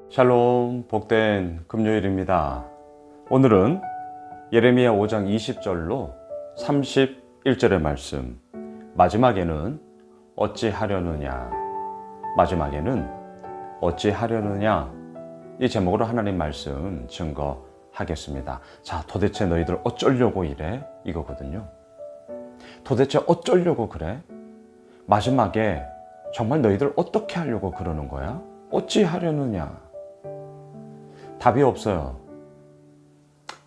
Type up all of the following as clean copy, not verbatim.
샬롬, 복된 금요일입니다. 오늘은 예레미야 5장 20절로 31절의 말씀, 마지막에는 어찌하려느냐, 이 제목으로 하나님 말씀 증거하겠습니다. 자, 도대체 너희들 어쩌려고 이래? 이거거든요. 도대체 어쩌려고 그래? 마지막에 정말 너희들 어떻게 하려고 그러는 거야? 어찌하려느냐? 답이 없어요.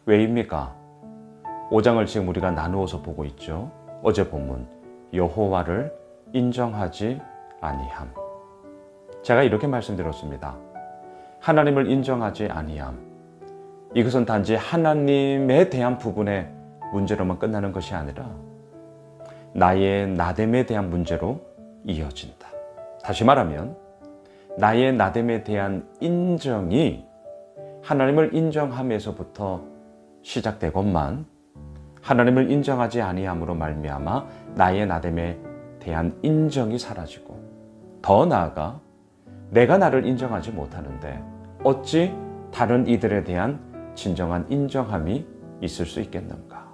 왜입니까? 5장을 지금 우리가 나누어서 보고 있죠. 어제 본문 여호와를 인정하지 아니함. 제가 이렇게 말씀드렸습니다. 하나님을 인정하지 아니함. 이것은 단지 하나님에 대한 부분의 문제로만 끝나는 것이 아니라 나의 나됨에 대한 문제로 이어진다. 다시 말하면 나의 나됨에 대한 인정이 하나님을 인정함에서부터 시작되건만 하나님을 인정하지 아니함으로 말미암아 나의 나됨에 대한 인정이 사라지고, 더 나아가 내가 나를 인정하지 못하는데 어찌 다른 이들에 대한 진정한 인정함이 있을 수 있겠는가?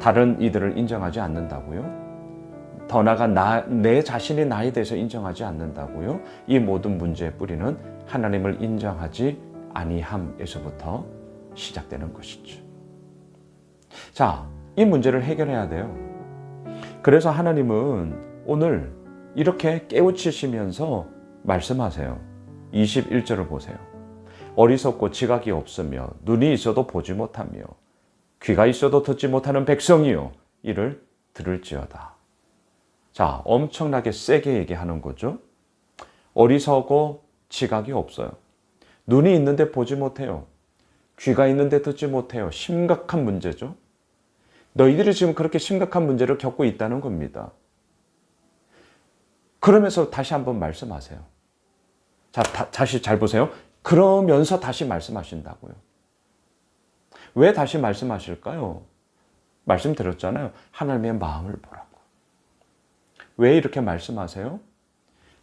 다른 이들을 인정하지 않는다고요? 더 나아가 내 자신이 나에 대해서 인정하지 않는다고요? 이 모든 문제의 뿌리는 하나님을 인정하지 아니함에서부터 시작되는 것이죠. 자, 이 문제를 해결해야 돼요. 그래서 하나님은 오늘 이렇게 깨우치시면서 말씀하세요. 21절을 보세요. 어리석고 지각이 없으며 눈이 있어도 보지 못하며 귀가 있어도 듣지 못하는 백성이요, 이를 들을지어다. 자, 엄청나게 세게 얘기하는 거죠. 어리석고 지각이 없어요. 눈이 있는데 보지 못해요. 귀가 있는데 듣지 못해요. 심각한 문제죠. 너희들이 지금 그렇게 심각한 문제를 겪고 있다는 겁니다. 그러면서 다시 한번 말씀하세요. 자, 다시 잘 보세요. 그러면서 다시 말씀하신다고요. 왜 다시 말씀하실까요? 말씀드렸잖아요. 하나님의 마음을 보라고. 왜 이렇게 말씀하세요?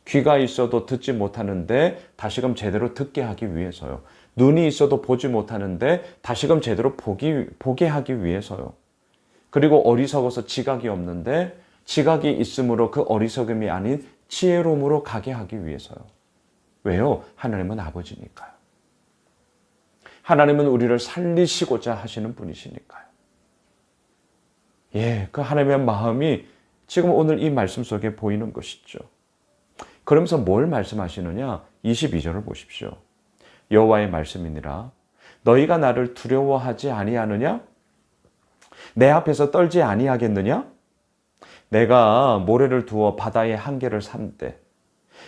귀가 있어도 듣지 못하는데 다시금 제대로 듣게 하기 위해서요. 눈이 있어도 보지 못하는데 다시금 제대로 보게 하기 위해서요. 그리고 어리석어서 지각이 없는데 지각이 있으므로 그 어리석음이 아닌 지혜로움으로 가게 하기 위해서요. 왜요? 하나님은 아버지니까요. 하나님은 우리를 살리시고자 하시는 분이시니까요. 예, 그 하나님의 마음이 지금 오늘 이 말씀 속에 보이는 것이죠. 그러면서 뭘 말씀하시느냐? 22절을 보십시오. 여호와의 말씀이니라. 너희가 나를 두려워하지 아니하느냐? 내 앞에서 떨지 아니하겠느냐? 내가 모래를 두어 바다의 한계를 삼되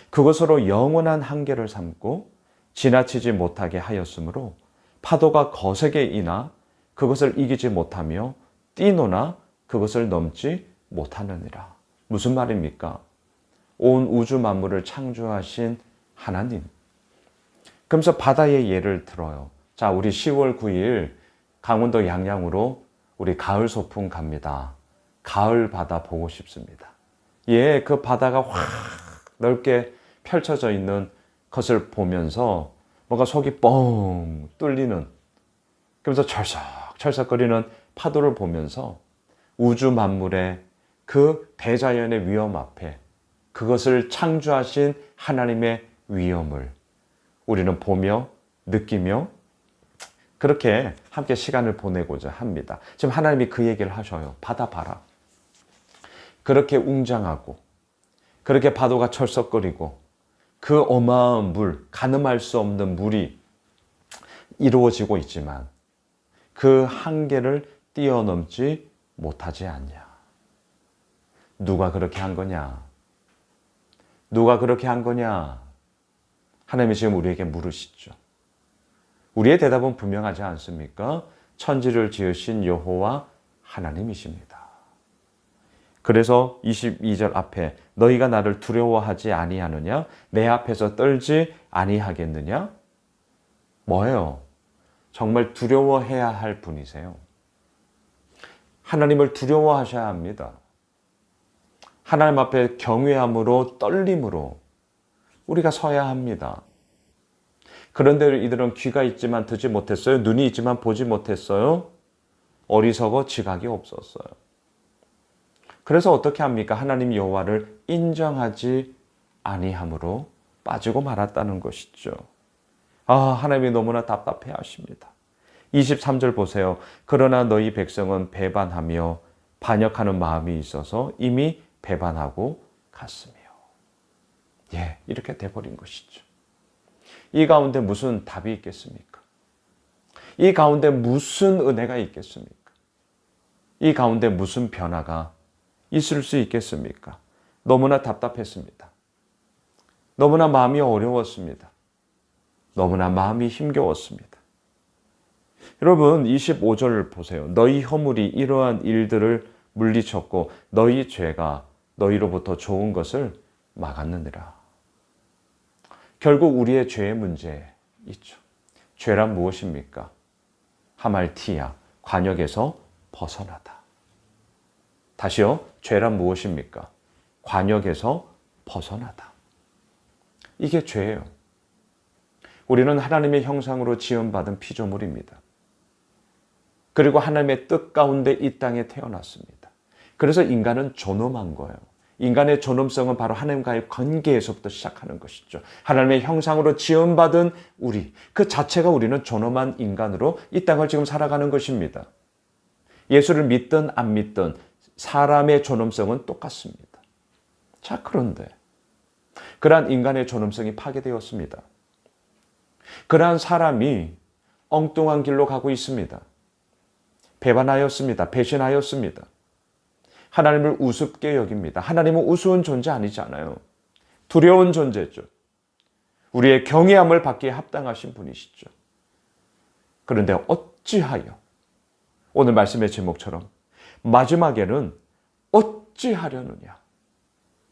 그것으로 영원한 한계를 삼고 지나치지 못하게 하였으므로 파도가 거세게 이나 그것을 이기지 못하며 뛰노나 그것을 넘지 못하느니라. 무슨 말입니까? 온 우주 만물을 창조하신 하나님. 그러면서 바다의 예를 들어요. 자, 우리 10월 9일 강원도 양양으로 우리 가을 소풍 갑니다. 가을 바다 보고 싶습니다. 예, 그 바다가 확 넓게 펼쳐져 있는 것을 보면서 뭔가 속이 뻥 뚫리는, 그러면서 철썩철썩거리는 파도를 보면서 우주 만물의 그 대자연의 위험 앞에 그것을 창조하신 하나님의 위엄을 우리는 보며 느끼며 그렇게 함께 시간을 보내고자 합니다. 지금 하나님이 그 얘기를 하셔요. 바다 봐라. 그렇게 웅장하고 그렇게 파도가 철썩거리고 그 어마어마한 물, 가늠할 수 없는 물이 이루어지고 있지만 그 한계를 뛰어넘지 못하지 않냐. 누가 그렇게 한 거냐? 누가 그렇게 한 거냐? 하나님이 지금 우리에게 물으시죠. 우리의 대답은 분명하지 않습니까? 천지를 지으신 여호와 하나님이십니다. 그래서 22절 앞에 너희가 나를 두려워하지 아니하느냐? 내 앞에서 떨지 아니하겠느냐? 뭐예요? 정말 두려워해야 할 분이세요. 하나님을 두려워하셔야 합니다. 하나님 앞에 경외함으로 떨림으로 우리가 서야 합니다. 그런데 이들은 귀가 있지만 듣지 못했어요. 눈이 있지만 보지 못했어요. 어리석어 지각이 없었어요. 그래서 어떻게 합니까? 하나님 여호와를 인정하지 아니함으로 빠지고 말았다는 것이죠. 하나님이 너무나 답답해 하십니다. 23절 보세요. 그러나 너희 백성은 배반하며 반역하는 마음이 있어서 이미 배반하고 갔으며. 이렇게 돼버린 것이죠. 이 가운데 무슨 답이 있겠습니까? 이 가운데 무슨 은혜가 있겠습니까? 이 가운데 무슨 변화가 있을 수 있겠습니까? 너무나 답답했습니다. 너무나 마음이 어려웠습니다. 너무나 마음이 힘겨웠습니다. 여러분 25절 보세요. 너희 허물이 이러한 일들을 물리쳤고 너희 죄가 너희로부터 좋은 것을 막았느니라. 결국 우리의 죄의 문제 있죠. 죄란 무엇입니까? 하말티야, 관역에서 벗어나다. 다시요. 죄란 무엇입니까? 관역에서 벗어나다. 이게 죄예요. 우리는 하나님의 형상으로 지음받은 피조물입니다. 그리고 하나님의 뜻 가운데 이 땅에 태어났습니다. 그래서 인간은 존엄한 거예요. 인간의 존엄성은 바로 하나님과의 관계에서부터 시작하는 것이죠. 하나님의 형상으로 지음받은 우리, 그 자체가 우리는 존엄한 인간으로 이 땅을 지금 살아가는 것입니다. 예수를 믿든 안 믿든 사람의 존엄성은 똑같습니다. 자, 그런데 그러한 인간의 존엄성이 파괴되었습니다. 그러한 사람이 엉뚱한 길로 가고 있습니다. 배반하였습니다. 배신하였습니다. 하나님을 우습게 여깁니다. 하나님은 우스운 존재 아니잖아요. 두려운 존재죠. 우리의 경외함을 받기에 합당하신 분이시죠. 그런데 어찌하여 오늘 말씀의 제목처럼 마지막에는 어찌하려느냐.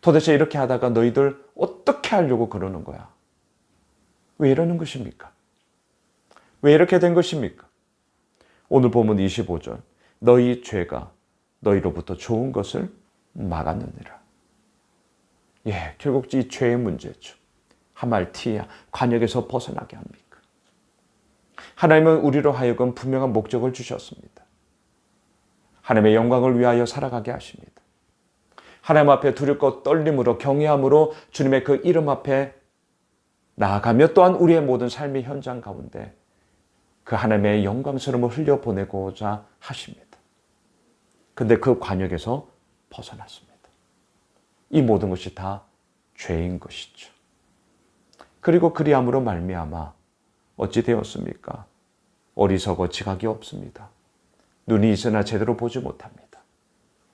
도대체 이렇게 하다가 너희들 어떻게 하려고 그러는 거야? 왜 이러는 것입니까? 왜 이렇게 된 것입니까? 오늘 본문 25절. 너희 죄가 너희로부터 좋은 것을 막았느니라. 결국 이 죄의 문제죠. 하말티야, 관역에서 벗어나게 합니까? 하나님은 우리로 하여금 분명한 목적을 주셨습니다. 하나님의 영광을 위하여 살아가게 하십니다. 하나님 앞에 두렵고 떨림으로 경외함으로 주님의 그 이름 앞에 나아가며 또한 우리의 모든 삶의 현장 가운데 그 하나님의 영광스러움을 흘려보내고자 하십니다. 근데 그 관역에서 벗어났습니다. 이 모든 것이 다 죄인 것이죠. 그리고 그리함으로 말미암아 어찌 되었습니까? 어리석어 지각이 없습니다. 눈이 있으나 제대로 보지 못합니다.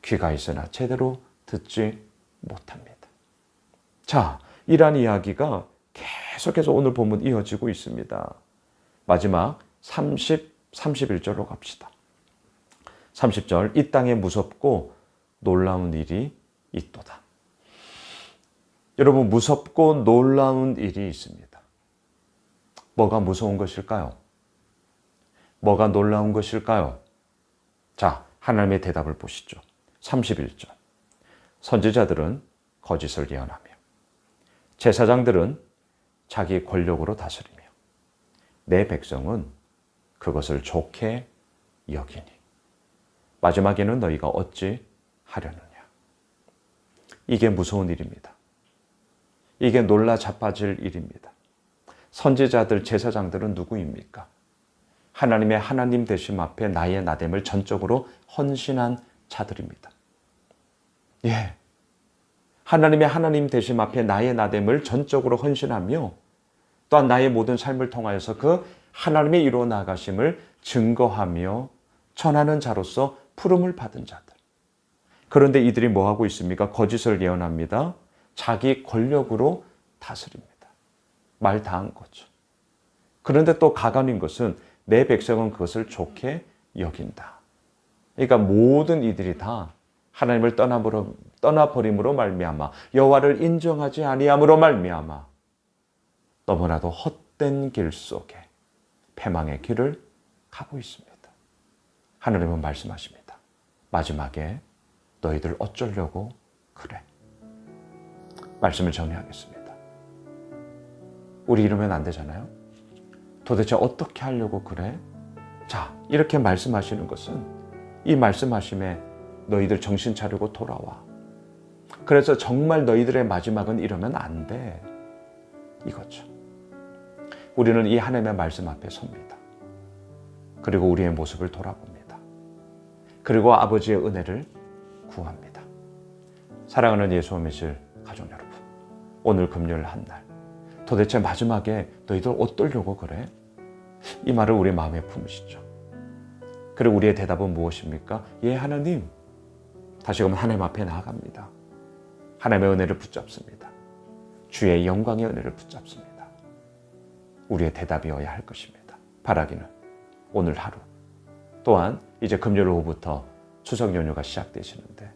귀가 있으나 제대로 듣지 못합니다. 자, 이러한 이야기가 계속해서 오늘 본문 이어지고 있습니다. 마지막 31절로 갑시다. 30절, 이 땅에 무섭고 놀라운 일이 있도다. 여러분, 무섭고 놀라운 일이 있습니다. 뭐가 무서운 것일까요? 뭐가 놀라운 것일까요? 자, 하나님의 대답을 보시죠. 31절, 선지자들은 거짓을 예언하며 제사장들은 자기 권력으로 다스리며 내 백성은 그것을 좋게 여기니 마지막에는 너희가 어찌 하려느냐. 이게 무서운 일입니다. 이게 놀라 자빠질 일입니다. 선지자들, 제사장들은 누구입니까? 하나님의 하나님 되심 앞에 나의 나됨을 전적으로 헌신한 자들입니다. 하나님의 하나님 되심 앞에 나의 나됨을 전적으로 헌신하며 또한 나의 모든 삶을 통하여서 그 하나님의 이루어 나가심을 증거하며 전하는 자로서 부름을 받은 자들. 그런데 이들이 뭐하고 있습니까? 거짓을 예언합니다. 자기 권력으로 다스립니다. 말 다 한 거죠. 그런데 또 가관인 것은 내 백성은 그것을 좋게 여긴다. 그러니까 모든 이들이 다 하나님을 떠나버림으로 말미암아 여호와를 인정하지 아니함으로 말미암아 너무나도 헛된 길 속에 패망의 길을 가고 있습니다. 하나님은 말씀하십니다. 마지막에 너희들 어쩌려고 그래? 말씀을 정리하겠습니다. 우리 이러면 안 되잖아요. 도대체 어떻게 하려고 그래? 자, 이렇게 말씀하시는 것은 이 말씀하심에 너희들 정신 차리고 돌아와. 그래서 정말 너희들의 마지막은 이러면 안 돼. 이거죠. 우리는 이 하나님의 말씀 앞에 섭니다. 그리고 우리의 모습을 돌아봅니다. 그리고 아버지의 은혜를 구합니다. 사랑하는 예수 믿으실 가족 여러분, 오늘 금요일 한 날 도대체 마지막에 너희들 어떠려고 그래? 이 말을 우리 마음에 품으시죠. 그리고 우리의 대답은 무엇입니까? 예, 하나님. 다시금 하나님 앞에 나아갑니다. 하나님의 은혜를 붙잡습니다. 주의 영광의 은혜를 붙잡습니다. 우리의 대답이어야 할 것입니다. 바라기는 오늘 하루, 또한 이제 금요일 오후부터 추석 연휴가 시작되시는데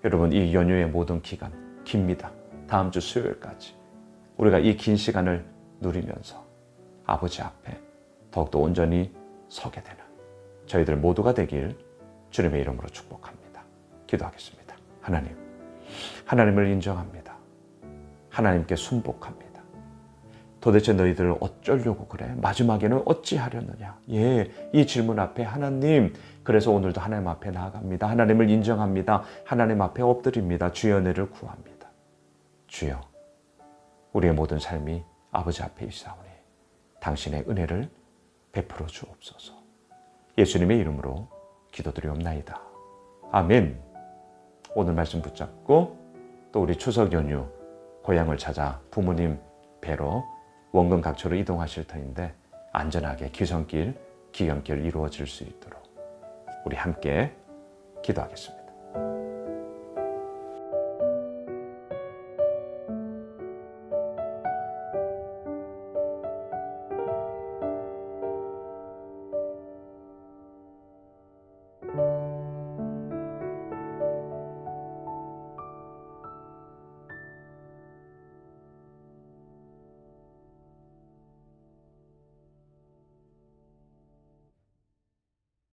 여러분, 이 연휴의 모든 기간 깁니다. 다음 주 수요일까지 우리가 이 긴 시간을 누리면서 아버지 앞에 더욱더 온전히 서게 되는 저희들 모두가 되길 주님의 이름으로 축복합니다. 기도하겠습니다. 하나님, 하나님을 인정합니다. 하나님께 순복합니다. 도대체 너희들을 어쩌려고 그래? 마지막에는 어찌하려느냐? 예, 이 질문 앞에 하나님, 그래서 오늘도 하나님 앞에 나아갑니다. 하나님을 인정합니다. 하나님 앞에 엎드립니다. 주의 은혜를 구합니다. 주여, 우리의 모든 삶이 아버지 앞에 있사오니 당신의 은혜를 베풀어 주옵소서. 예수님의 이름으로 기도드리옵나이다. 아멘. 오늘 말씀 붙잡고 또 우리 추석 연휴 고향을 찾아 부모님 뵈러 원근 각처로 이동하실 터인데 안전하게 귀성길, 귀경길 이루어질 수 있도록 우리 함께 기도하겠습니다.